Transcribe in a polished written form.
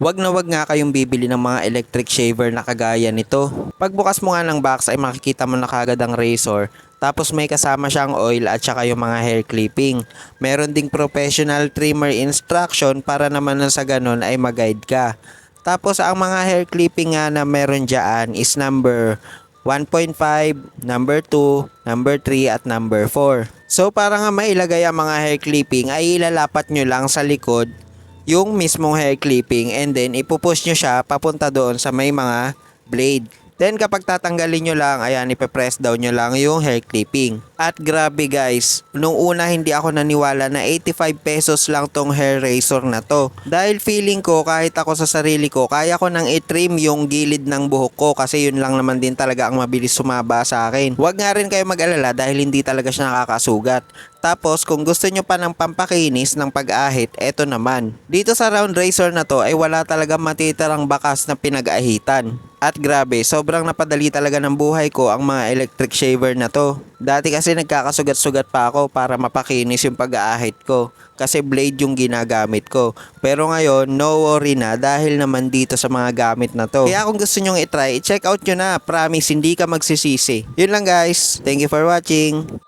Wag na wag nga kayong bibili ng mga electric shaver na kagaya nito. Pagbukas mo nga ng box ay makikita mo na kagad ang razor. Tapos may kasama siyang oil at saka yung mga hair clipping. Meron ding professional trimmer instruction para naman na sa ganun ay mag-guide ka. Tapos ang mga hair clipping nga na meron dyan is number 1.5, number 2, number 3 at number 4. So para nga mailagay ang mga hair clipping ay ilalapat nyo lang sa likod yung mismong hair clipping and then ipupush nyo siya papunta doon sa may mga blade. Then kapag tatanggalin nyo lang, ayan, ipe-press down nyo lang yung hair clipping. At grabe guys, nung una hindi ako naniwala na 85 pesos lang tong hair razor na to. Dahil feeling ko kahit ako sa sarili ko, kaya ko nang i-trim yung gilid ng buhok ko kasi yun lang naman din talaga ang mabilis sumaba sa akin. Huwag nga rin kayo mag-alala dahil hindi talaga siya nakakasugat. Tapos kung gusto nyo pa ng pampakinis ng pag-ahit, eto naman. Dito sa round razor na to ay wala talaga matitirang bakas na pinag-ahitan. At grabe, sobrang napadali talaga ng buhay ko ang mga electric shaver na to. Dati kasi nagkakasugat-sugat pa ako para mapakinis yung pag-aahit ko. Kasi blade yung ginagamit ko. Pero ngayon, no worry na dahil naman dito sa mga gamit na to. Kaya kung gusto nyong i-try, i-check out nyo na. Promise, hindi ka magsisisi. Yun lang guys. Thank you for watching.